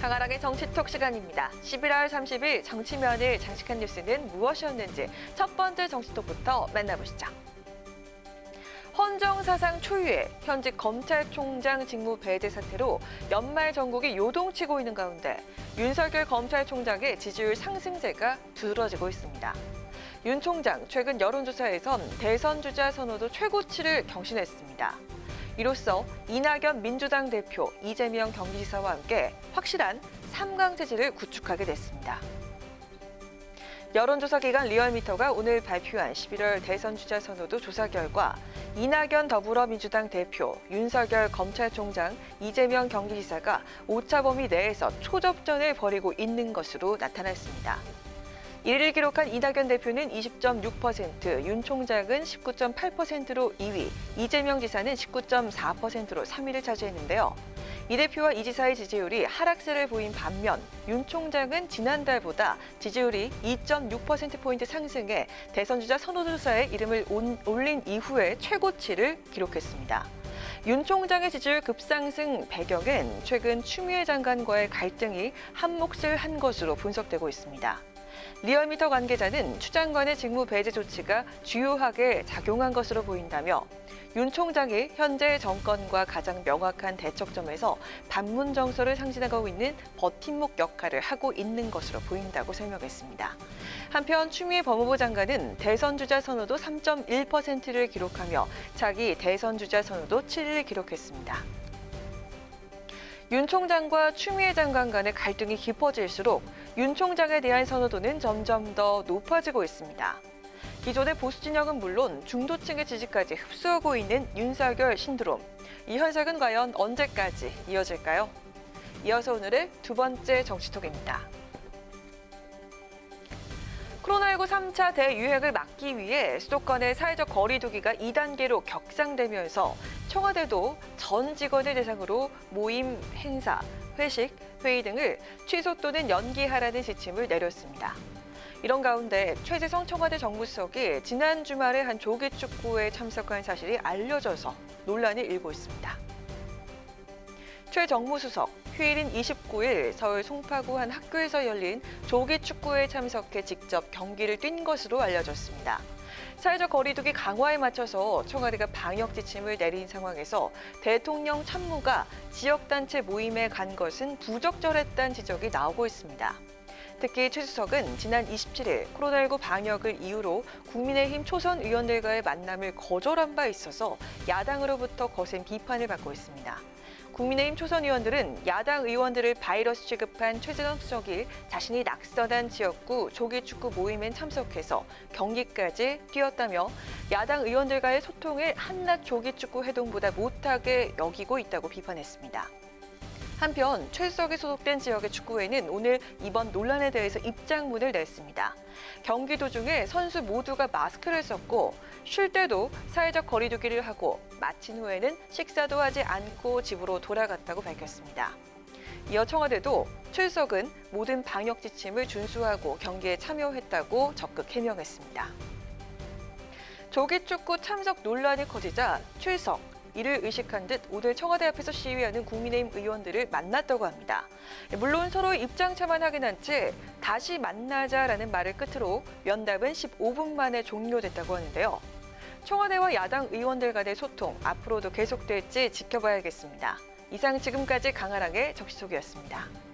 강아랑의 정치톡 시간입니다. 11월 30일 정치면을 장식한 뉴스는 무엇이었는지 첫 번째 정치톡부터 만나보시죠. 헌정사상 초유의 현직 검찰총장 직무 배제 사태로 연말 전국이 요동치고 있는 가운데 윤석열 검찰총장의 지지율 상승세가 두드러지고 있습니다. 윤 총장 최근 여론조사에선 대선 주자 선호도 최고치를 경신했습니다. 이로써 이낙연 민주당 대표, 이재명 경기지사와 함께 확실한 3강 체제를 구축하게 됐습니다. 여론조사 기관 리얼미터가 오늘 발표한 11월 대선 주자 선호도 조사 결과 이낙연 더불어민주당 대표, 윤석열 검찰총장, 이재명 경기지사가 오차 범위 내에서 초접전을 벌이고 있는 것으로 나타났습니다. 1위를 기록한 이낙연 대표는 20.6%, 윤 총장은 19.8%로 2위, 이재명 지사는 19.4%로 3위를 차지했는데요. 이 대표와 이 지사의 지지율이 하락세를 보인 반면 윤 총장은 지난달보다 지지율이 2.6%포인트 상승해 대선 주자 선호조사에 이름을 올린 이후에 최고치를 기록했습니다. 윤 총장의 지지율 급상승 배경은 최근 추미애 장관과의 갈등이 한 몫을 한 것으로 분석되고 있습니다. 리얼미터 관계자는 추 장관의 직무 배제 조치가 주요하게 작용한 것으로 보인다며 윤 총장이 현재 정권과 가장 명확한 대척점에서 반문 정서를 상징하고 있는 버팀목 역할을 하고 있는 것으로 보인다고 설명했습니다. 한편 추미애 법무부 장관은 대선 주자 선호도 3.1%를 기록하며 자기 대선 주자 선호도 7위를 기록했습니다. 윤 총장과 추미애 장관 간의 갈등이 깊어질수록 윤 총장에 대한 선호도는 점점 더 높아지고 있습니다. 기존의 보수 진영은 물론 중도층의 지지까지 흡수하고 있는 윤석열 신드롬. 이 현상은 과연 언제까지 이어질까요? 이어서 오늘의 두 번째 정치톡입니다. 코로나19 3차 대유행을 막기 위해 수도권의 사회적 거리 두기가 2단계로 격상되면서 청와대도 전 직원을 대상으로 모임, 행사, 회식, 회의 등을 취소 또는 연기하라는 지침을 내렸습니다. 이런 가운데 최재성 청와대 정무수석이 지난 주말에 한 조기 축구에 참석한 사실이 알려져서 논란이 일고 있습니다. 최 정무수석, 휴일인 29일 서울 송파구 한 학교에서 열린 조기 축구에 참석해 직접 경기를 뛴 것으로 알려졌습니다. 사회적 거리두기 강화에 맞춰서 청와대가 방역 지침을 내린 상황에서 대통령 참모가 지역단체 모임에 간 것은 부적절했다는 지적이 나오고 있습니다. 특히 최 수석은 지난 27일 코로나19 방역을 이유로 국민의힘 초선 의원들과의 만남을 거절한 바 있어서 야당으로부터 거센 비판을 받고 있습니다. 국민의힘 초선 의원들은 야당 의원들을 바이러스 취급한 최재성 수석이 자신이 낙선한 지역구 조기축구 모임에 참석해서 경기까지 뛰었다며 야당 의원들과의 소통을 한낱 조기축구 회동보다 못하게 여기고 있다고 비판했습니다. 한편 최 수석이 소속된 지역의 축구회는 오늘 이번 논란에 대해서 입장문을 냈습니다. 경기 도중에 선수 모두가 마스크를 썼고 쉴 때도 사회적 거리 두기를 하고 마친 후에는 식사도 하지 않고 집으로 돌아갔다고 밝혔습니다. 이어 청와대도 최 수석은 모든 방역 지침을 준수하고 경기에 참여했다고 적극 해명했습니다. 조기축구 참석 논란이 커지자 최 수석, 이를 의식한 듯 오늘 청와대 앞에서 시위하는 국민의힘 의원들을 만났다고 합니다. 물론 서로 입장차만 확인한 채 다시 만나자라는 말을 끝으로 면담은 15분 만에 종료됐다고 하는데요. 청와대와 야당 의원들 간의 소통 앞으로도 계속될지 지켜봐야겠습니다. 이상 지금까지 강아랑의 정치톡이었습니다.